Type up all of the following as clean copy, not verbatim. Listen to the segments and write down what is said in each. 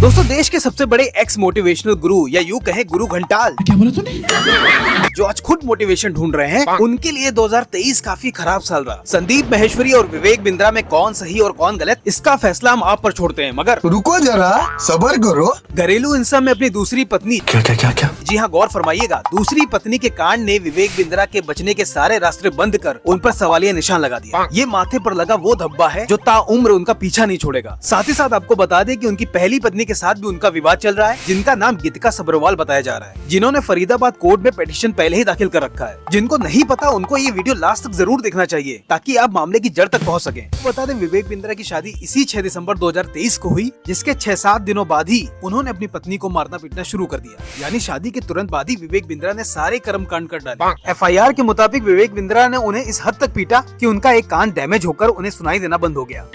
दोस्तों, देश के सबसे बड़े एक्स मोटिवेशनल गुरु या यूं कहें गुरु घंटाल, क्या बोला तूने? जो आज खुद मोटिवेशन ढूंढ रहे हैं, उनके लिए 2023 काफी खराब साल रहा। संदीप माहेश्वरी और विवेक बिंद्रा में कौन सही और कौन गलत, इसका फैसला हम आप पर छोड़ते हैं, मगर रुको जरा, सबर करो। घरेलू हिंसा में अपनी दूसरी पत्नी, क्या? जी हाँ, गौर फरमाइएगा, दूसरी पत्नी के कांड ने विवेक बिंद्रा के बचने के सारे रास्ते बंद कर उन पर सवालिया निशान लगा दिया। ये माथे पर लगा वो धब्बा है जो ताउम्र उनका पीछा नहीं छोड़ेगा। साथ ही साथ आपको बता दें कि उनकी पहली पत्नी के साथ भी उनका विवाद चल रहा है, जिनका नाम गीतिका सब्रवाल बताया जा रहा है, जिन्होंने फरीदाबाद कोर्ट में पिटीशन पहले ही दाखिल कर रखा है। जिनको नहीं पता उनको ये वीडियो लास्ट तक जरूर देखना चाहिए, ताकि आप मामले की जड़ तक पहुंच सकें। तो बता दें, विवेक बिंद्रा की शादी इसी 6 दिसंबर 2023 को हुई, जिसके 6-7 दिनों बाद ही उन्होंने अपनी पत्नी को मारना पीटना शुरू कर दिया। यानी शादी के तुरंत बाद ही विवेक बिंद्रा ने सारे कर्म कांड कर डाले। FIR के मुताबिक विवेक बिंद्रा ने उन्हें इस हद तक पीटा कि उनका एक कान डैमेज होकर उन्हें सुनाई देना बंद हो गया।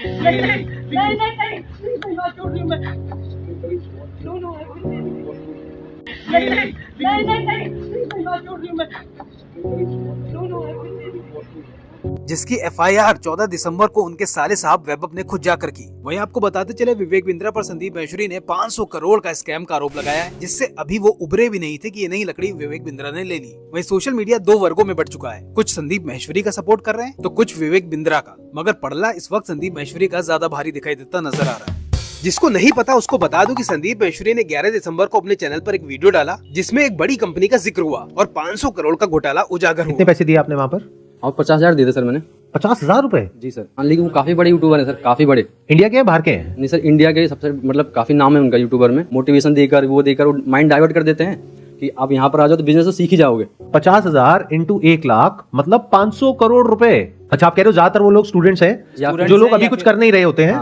जिसकी FIR 14 दिसंबर को उनके साले साहब वैभव ने खुद जाकर की। वहीं आपको बताते चले, विवेक बिंद्रा पर संदीप माहेश्वरी ने 500 करोड़ का स्कैम का आरोप लगाया है, जिससे अभी वो उभरे भी नहीं थे कि ये नई लकड़ी विवेक बिंद्रा ने ले ली। वहीं सोशल मीडिया 2 वर्गों में बट चुका है, कुछ संदीप माहेश्वरी का सपोर्ट कर रहे हैं तो कुछ विवेक बिंद्रा का, मगर पड़ला इस वक्त संदीप माहेश्वरी का ज्यादा भारी दिखाई देता नजर आ रहा है। जिसको नहीं पता उसको बता दूं कि संदीप माहेश्वरी ने 11 दिसंबर को अपने चैनल पर एक वीडियो डाला, जिसमें एक बड़ी कंपनी का जिक्र हुआ और 500 करोड़ का घोटाला उजागर हुआ। कितने पैसे दिए आपने वहाँ पर? और 50,000 दिए थे सर मैंने। 50,000 रुपए? जी सर। हाँ, लेकिन वो काफी बड़े यूट्यूबर है सर, काफी बड़े। इंडिया के हैं बाहर के हैं? नहीं सर, इंडिया के सबसे मतलब काफी नाम है उनका यूट्यूबर में। मोटिवेशन देकर वो माइंड डाइवर्ट कर देते हैं कि आप यहाँ पर आ जाओ तो बिजनेस तो सीख ही जाओगे। 50,000 इंटू 1 लाख मतलब 500 करोड़ रुपए। अच्छा, आप कह रहे हो ज्यादातर वो लोग स्टूडेंट्स हैं जो लोग अभी कुछ कर नहीं रहे होते हैं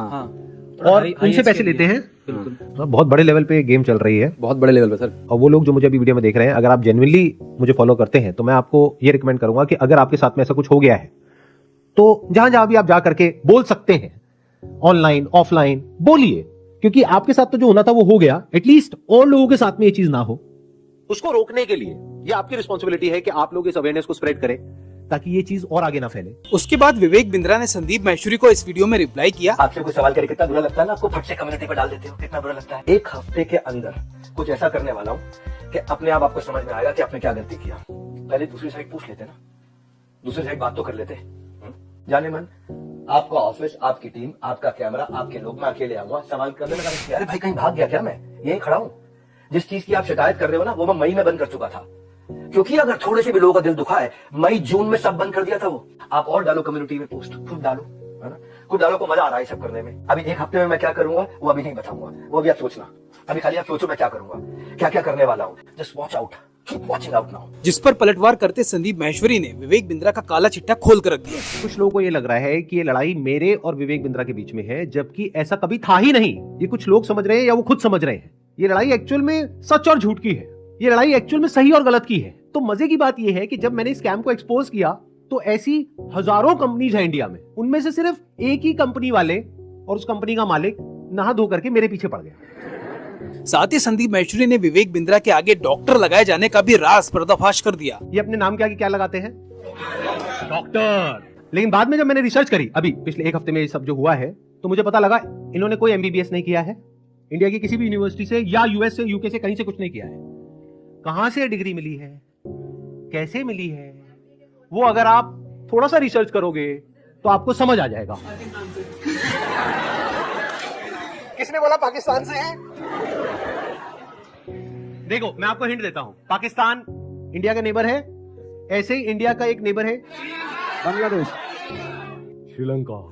और उनसे पैसे लेते हैं। तो बहुत बड़े लेवल पे गेम चल रही है, बहुत बड़े लेवल पे सर। और वो लोग जो मुझे अभी वीडियो में देख रहे हैं, अगर आप जेन्युइनली मुझे फॉलो करते हैं तो मैं आपको ये रिकमेंड करूंगा कि अगर आपके साथ में ऐसा कुछ हो गया है तो जहां जहां भी आप जा करके बोल सकते हैं, ऑनलाइन ऑफलाइन बोलिए, क्योंकि आपके साथ तो जो होना था वो हो गया। एटलीस्ट और लोगों के साथ में ये चीज ना हो, उसको रोकने के लिए ये आपकी रिस्पॉन्सिबिलिटी है कि आप लोग इस अवेयरनेस को स्प्रेड करें ताकि ये चीज और आगे ना फैले। उसके बाद विवेक बिंद्रा ने संदीप माहेश्वरी को इस वीडियो में रिप्लाई किया, आपसे कोई सवाल करे कितना बुरा लगता है ना, आपको फट से कम्युनिटी पर डाल देते हो, कितना बुरा लगता है। 1 हफ्ते के अंदर कुछ ऐसा करने वाला हूँ कि अपने आप आपको समझ में आएगा कि आपने क्या गलती किया। पहले दूसरी साइड पूछ लेते ना, दूसरी साइड बात तो कर लेते। जाने मन, आपका ऑफिस, आपकी टीम, आपका कैमरा, आपके लोग, मैं अकेले आऊंगा, सवाल करने लगा, अरे भाई कहीं भाग गया क्या? मैं यहीं खड़ा हूँ। जिस चीज की आप शिकायत कर रहे हो ना, वो मैं मई में बंद कर चुका था, क्योंकि अगर थोड़े से भी लोगों का दिल दुखा है, मई जून में सब बंद कर दिया था वो। आप और डालो कम्युनिटी में पोस्ट, खुद डालो, है ना, खुद डालो को मजा आ रहा है सब करने में। अभी 1 हफ्ते में मैं क्या करूंगा वो अभी नहीं बताऊंगा, वो अभी आप सोचना। अभी खाली आप सोचो मैं क्या करूंगा, क्या क्या करने वाला हूँ। Just watch out, keep watching out now. जिस पर पलटवार करते संदीप माहेश्वरी ने विवेक बिंद्रा का काला चिट्ठा खोल कर रख दिया। कुछ लोगों को ये लग रहा है कि ये लड़ाई मेरे और विवेक बिंद्रा के बीच में है, जबकि ऐसा कभी था ही नहीं। ये कुछ लोग समझ रहे हैं या वो खुद समझ रहे हैं। ये लड़ाई एक्चुअल में सच और झूठ की है, ये लड़ाई एक्चुअल में सही और गलत की है। तो मजे की बात यह है कि जब मैंने इस स्कैम को एक्सपोज किया तो ऐसी हजारों कंपनीज है इंडिया में, उनमें से सिर्फ एक ही कंपनी वाले और उस कंपनी का मालिक नहा धो करके मेरे पीछे पड़ गया। साथ ही संदीप माहेश्वरी ने विवेक बिंद्रा के आगे डॉक्टर लगाए जाने का भी राज पर्दाफाश कर दिया। ये अपने नाम के आगे क्या लगाते हैं? डॉक्टर। लेकिन बाद में जब मैंने रिसर्च करी, अभी पिछले 1 हफ्ते में ये सब जो हुआ है, तो मुझे पता लगा इन्होंने कोई MBBS नहीं किया है, इंडिया की किसी भी यूनिवर्सिटी से या US से, UK से, कहीं से कुछ नहीं किया है। कहां से डिग्री मिली है, कैसे मिली है, वो अगर आप थोड़ा सा रिसर्च करोगे तो आपको समझ आ जाएगा। किसने बोला पाकिस्तान से है? देखो, मैं आपको हिंट देता हूं, पाकिस्तान इंडिया का नेबर है, ऐसे ही इंडिया का एक नेबर है बांग्लादेश, श्रीलंका।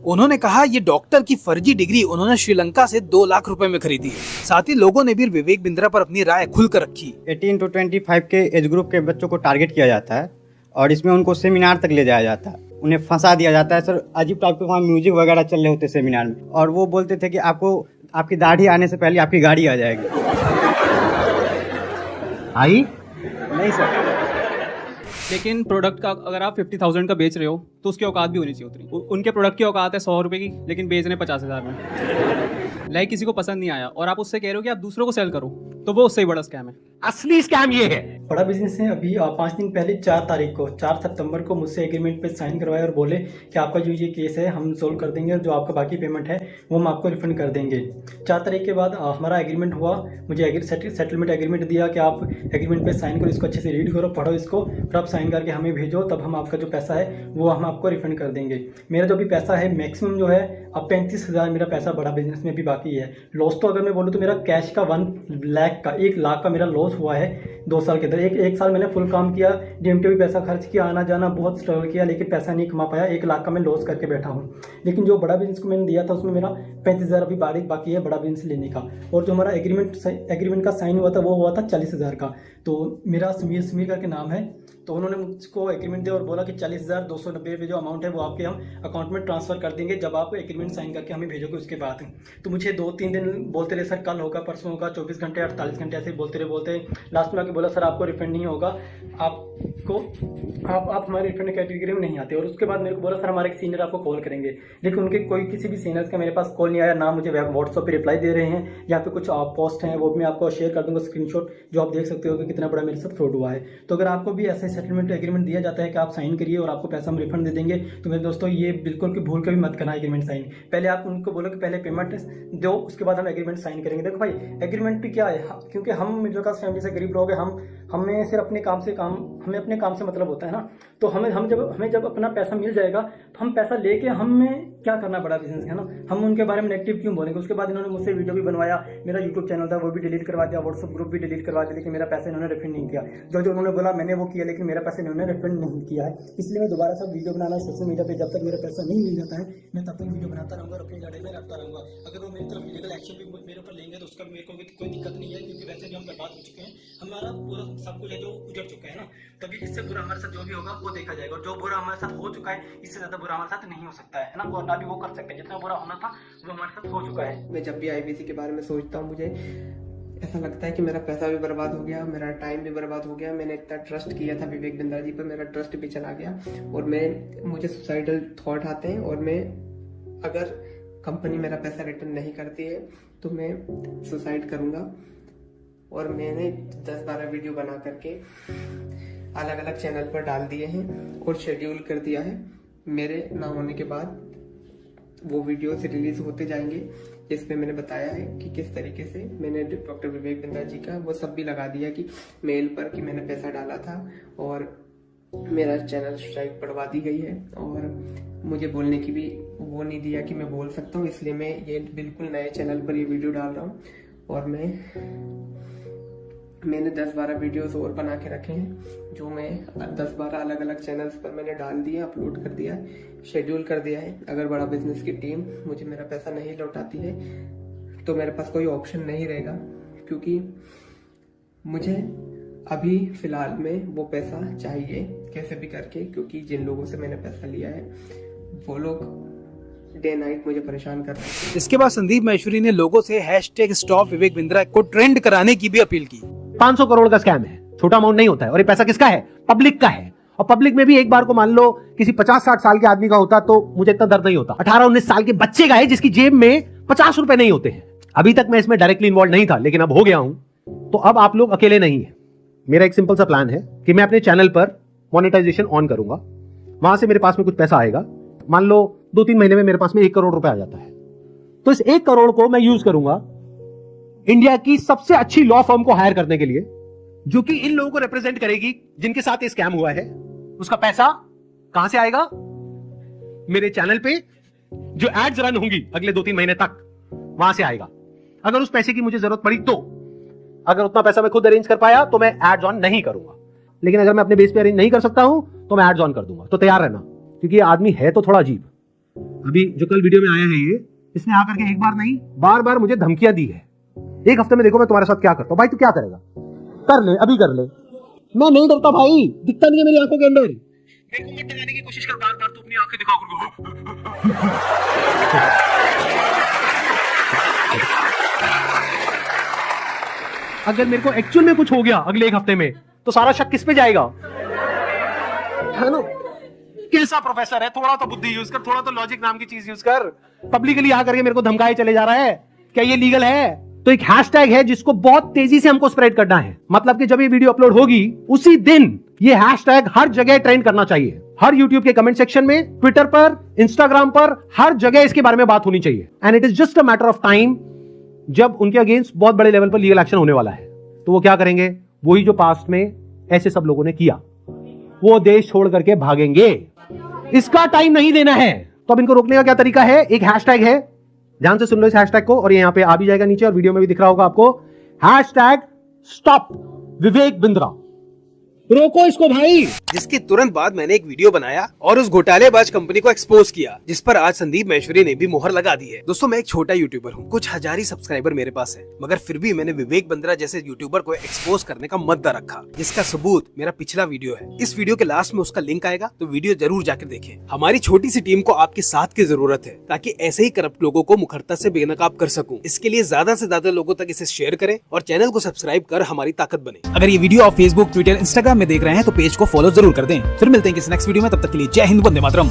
उन्होंने कहा ये डॉक्टर की फर्जी डिग्री उन्होंने श्रीलंका से 2 लाख रुपए में खरीदी है। साथ ही लोगों ने भी विवेक बिंद्रा पर अपनी राय खुलकर रखी। 18 to 25 के एज ग्रुप के बच्चों को टारगेट किया जाता है और इसमें उनको सेमिनार तक ले जाया जाता है, उन्हें फंसा दिया जाता है। सर, अजीब टाइप के वहाँ म्यूजिक वगैरह चल रहे होते सेमिनार में, और वो बोलते थे कि आपको आपकी दाढ़ी आने से पहले आपकी गाड़ी आ जाएगी। आई नहीं सर। लेकिन प्रोडक्ट का अगर आप 50,000 का बेच रहे हो तो उसकी औकात भी होनी चाहिए उतनी। उनके प्रोडक्ट की औकात है 100 रुपये की, लेकिन बेच रहे हैं 50,000 में। लाइक किसी को पसंद नहीं आया और आप उससे कह रहे हो कि आप दूसरों को सेल करो, तो वो उससे ही बड़ा स्कैम है। असली स्कैम ये है। बड़ा बिजनेस है। अभी 5 दिन पहले 4 सितंबर को मुझसे एग्रीमेंट पे साइन करवाए और बोले कि आपका जो ये केस है हम सोल्व कर देंगे और जो आपका बाकी पेमेंट है वो हम आपको रिफंड कर देंगे। 4 तारीख के बाद हमारा एग्रीमेंट हुआ। मुझे सेटलमेंट एग्रीमेंट दिया कि आप एग्रीमेंट पे साइन करो, इसको अच्छे से रीड करो, पढ़ो इसको, फिर आप साइन करके हमें भेजो, तब हम आपका जो पैसा है वो हम आपको रिफंड कर देंगे। मेरा जो भी पैसा है मैक्सिमम जो है अब 35,000 मेरा पैसा बड़ा बिजनेस में भी बाकी है। लॉस तो अगर मैं बोलूँ तो मेरा कैश का 1 लाख का मेरा लॉस हुआ है 2 साल के अंदर। एक साल मैंने फुल काम किया, डीएमटी भी पैसा खर्च किया, आना जाना बहुत स्ट्रगल किया, लेकिन पैसा नहीं कमा पाया। 1 लाख का मैं लॉस करके बैठा हूँ। लेकिन जो बड़ा बिजनेस को मैंने दिया था उसमें मेरा 35,000 अभी बाकी है बड़ा बिजनेस लेने का। और जो हमारा एग्रीमेंट का साइन हुआ था वो हुआ था 40,000 का। तो मेरा समीर करके नाम है, तो उन्होंने मुझको एग्रीमेंट दिया और बोला कि 40,290 रुपये जो अमाउंट है वो आपके हम अकाउंट में ट्रांसफ़र कर देंगे जब आप एग्रीमेंट साइन करके हमें भेजोगे उसके बाद। तो मुझे 2-3 दिन बोलते रहे, सर कल होगा, परसों होगा, 24 घंटे 48 घंटे ऐसे बोलते रहे। लास्ट में आके बोला सर आपको रिफंड नहीं होगा, आप हमारे रिफंड कैटेगरी में नहीं आते। और उसके बाद मेरे को बोला सर हमारे सीनियर आपको कॉल करेंगे, लेकिन उनके किसी भी सीनियर्स का मेरे पास कॉल नहीं आया, ना मुझे व्हाट्सएप पे रिप्लाई दे रहे हैं। यहाँ पे कुछ पोस्ट हैं वो भी मैं आपको शेयर कर दूंगा स्क्रीनशॉट, जो आप देख सकते हो कि कितना बड़ा मेरे साथ फ्रॉड हुआ है। तो अगर आपको भी ऐसे सेटलमेंट एग्रीमेंट दिया जाता है कि आप साइन करिए और आपको पैसा हम रिफंड दे देंगे, तो मेरे दोस्तों ये बिल्कुल भी भूल कर भी मत करना एग्रीमेंट साइन। पहले आप उनको बोलो कि पहले पेमेंट दो, उसके बाद हम एग्रीमेंट साइन करेंगे। देखो भाई एग्रीमेंट भी क्या है, क्योंकि हम मिडिल क्लास फैमिली से गरीब लोग हैं, हमें सिर्फ अपने काम से मतलब होता है ना। तो हमें जब अपना पैसा मिल जाएगा तो हम पैसा लेके हमें क्या करना बड़ा बिजनेस है ना, हम उनके बारे में नेगेटिव क्यों बोलेंगे। उसके बाद इन्होंने मुझसे वीडियो भी बनवाया, मेरा यूट्यूब चैनल था वो भी डिलीट करवा दिया, व्हाट्सअप ग्रुप भी डिलीट करवा दिया, लेकिन मेरा पैसा इन्होंने रिफंड नहीं किया। जो उन्होंने बोला मैंने वो किया, लेकिन मेरा पैसा इन्होंने रिफंड नहीं किया है। इसलिए मैं दोबारा से वीडियो बनाना सोशल मीडिया पर, जब तक मेरा पैसा नहीं मिल जाता है मैं तब तक वीडियो बनाता रहूँगा और अपनी लड़ाई में रखता रहूँगा। अगर वो मेरी तरफ लीगल एक्शन भी मेरे ऊपर लेंगे तो उसका मेरे को भी कोई दिक्कत नहीं है, क्योंकि वैसे भी हम बर्बाद हो चुके हैं, हमारा पूरा सब कुछ है जो उजड़ चुका है ना। तभी इससे बुरा हमारे साथ जो भी होगा वो देखा जाएगा, और जो बुरा हमारे साथ हो चुका है इससे ज्यादा बुरा हमारे साथ नहीं हो सकता है ना, और ना भी वो कर सकते हैं। जितना बुरा होना था वो हमारे साथ हो चुका है। मैं जब भी आईबीसी के बारे में सोचता हूँ मुझे ऐसा लगता है कि मेरा पैसा भी बर्बाद हो गया, मेरा टाइम भी बर्बाद हो गया। मैंने इतना ट्रस्ट किया था विवेक बिंद्रा जी पर, मेरा ट्रस्ट भी चला गया और मुझे सुसाइडल थॉट आते हैं। और मैं अगर कंपनी मेरा पैसा रिटर्न नहीं करती है तो मैं सुसाइड करूँगा। और मैंने 10-12 वीडियो बना करके अलग अलग चैनल पर डाल दिए हैं और शेड्यूल कर दिया है। मेरे ना होने के बाद वो वीडियोस रिलीज होते जाएंगे, जिसमें मैंने बताया है कि किस तरीके से मैंने डॉक्टर विवेक बिंद्रा जी का वो सब भी लगा दिया कि मेल पर कि मैंने पैसा डाला था, और मेरा चैनल स्ट्राइक पड़वा दी गई है। और मुझे बोलने की भी वो नहीं दिया कि मैं बोल सकता हूँ, इसलिए मैं ये बिल्कुल नए चैनल पर ये वीडियो डाल रहा हूँ। और मैंने 10-12 वीडियोस और बना के रखे हैं, जो मैं 10-12 अलग अलग चैनल्स पर मैंने डाल दिया, अपलोड कर दिया है, शेड्यूल कर दिया है। अगर बड़ा बिजनेस की टीम मुझे मेरा पैसा नहीं लौटाती है तो मेरे पास कोई ऑप्शन नहीं रहेगा, क्योंकि मुझे अभी फिलहाल में वो पैसा चाहिए कैसे भी करके, क्योंकि जिन लोगों से मैंने पैसा लिया है वो लोग डे नाइट मुझे परेशान कर रहे हैं। इसके बाद संदीप महेश्वरी ने लोगों से #स्टॉप विवेक बिंद्रा को ट्रेंड कराने की भी अपील की। 500 करोड़ का स्कैम है, छोटा अमाउंट नहीं होता है। और ये पैसा किसका है? पब्लिक का है। और पब्लिक में भी एक बार को मान लो किसी 50-60 साल के आदमी का होता तो मुझे इतना दर्द नहीं होता। 18-19 साल के बच्चे का है जिसकी जेब में 50 रुपए नहीं होते हैं। अभी तक मैं इसमें डायरेक्टली इन्वॉल्व नहीं था, लेकिन अब हो गया हूं, तो अब आप लोग अकेले नहीं है। मेरा एक सिंपल सा प्लान है कि मैं अपने चैनल पर मोनेटाइजेशन ऑन करूंगा, वहां से मेरे पास में कुछ पैसा आएगा। मान लो 2-3 महीने में मेरे पास में 1 करोड़ रुपए आ जाता है, तो इस 1 करोड़ को मैं यूज करूंगा इंडिया की सबसे अच्छी लॉ फर्म को हायर करने के लिए, जो कि इन लोगों को रिप्रेजेंट करेगी जिनके साथ ये स्कैम हुआ है। उसका पैसा कहां से आएगा? मेरे चैनल पे जो एड्स रन होंगी अगले 2-3 महीने तक, वहां से आएगा। अगर उस पैसे की मुझे जरूरत पड़ी तो, अगर उतना पैसा मैं खुद अरेंज कर पाया तो मैं एड्स ऑन नहीं करूंगा, लेकिन अगर मैं अपने बेस पे अरेंज नहीं कर सकता हूं तो मैं एड्स ऑन कर दूंगा। तो तैयार रहना, क्योंकि ये आदमी है तो थोड़ा अजीब। अभी जो कल वीडियो में आया है ये, इसने आकर के एक बार नहीं बार बार मुझे धमकियां दी है। एक हफ्ते में देखो मैं तुम्हारे साथ क्या करता हूं। भाई तू क्या करेगा? कर ले, अभी कर ले। मैं नहीं डरता भाई, दिखता नहीं है मेरी आंखों के अंदर। देखो मत डराने की कोशिश कर, बार बार तू अपनी आंखें दिखा कर। अगर मेरे को एक्चुअल में कुछ हो गया अगले 1 हफ्ते में, तो सारा शक किस पे जाएगा? है ना? कैसा प्रोफेसर है, थोड़ा तो बुद्धि यूज कर, थोड़ा तो लॉजिक नाम की चीज यूज कर। पब्लिकली आकर के मेरे को धमकाए चले जा रहा है, क्या ये लीगल है? तो एक हैशटैग है जिसको बहुत तेजी से हमको स्प्रेड करना है। मतलब कि जब ये वीडियो अपलोड होगी उसी दिन ये हैशटैग हर जगह ट्रेंड करना चाहिए, हर यूट्यूब के कमेंट सेक्शन में, ट्विटर पर, इंस्टाग्राम पर, हर जगह इसके बारे में बात होनी चाहिए। And it is just a matter of time जब उनके अगेंस्ट बहुत बड़े लेवल पर लीगल एक्शन होने वाला है। तो वो क्या करेंगे? वही जो पास्ट में ऐसे सब लोगों ने किया, वो देश छोड़ करके भागेंगे। इसका टाइम नहीं देना है। तो अब इनको रोकने का क्या तरीका है? एक हैशटैग है, ध्यान से सुन लो इस हैशटैग को, और ये यहां पे आ भी जाएगा नीचे और वीडियो में भी दिख रहा होगा आपको। Hashtag stop Vivek Bindra. रोको इसको भाई। जिसके तुरंत बाद मैंने एक वीडियो बनाया और उस घोटालेबाज कंपनी को एक्सपोज किया, जिस पर आज संदीप महेश्वरी ने भी मोहर लगा दी है। दोस्तों, मैं एक छोटा यूट्यूबर हूँ, कुछ हजार ही सब्सक्राइबर मेरे पास है, मगर फिर भी मैंने विवेक बिंद्रा जैसे यूट्यूबर को एक्सपोज करने का मद्दा रखा, जिसका सबूत मेरा पिछला वीडियो है। इस वीडियो के लास्ट में उसका लिंक आएगा, तो वीडियो जरूर जाकर देखें। हमारी छोटी सी टीम को आपके साथ की जरूरत है, ताकि ऐसे ही करप्ट लोगों को मुखरता से बेनकाब कर सकूं। इसके लिए ज्यादा से ज्यादा लोगों तक इसे शेयर करें और चैनल को सब्सक्राइब कर हमारी ताकत बने। अगर ये वीडियो आप फेसबुक, ट्विटर, इंस्टाग्राम में देख रहे हैं तो पेज को फॉलो जरूर कर दें। फिर मिलते हैं किसी नेक्स्ट वीडियो में, तब तक के लिए जय हिंद, वंदे मातरम।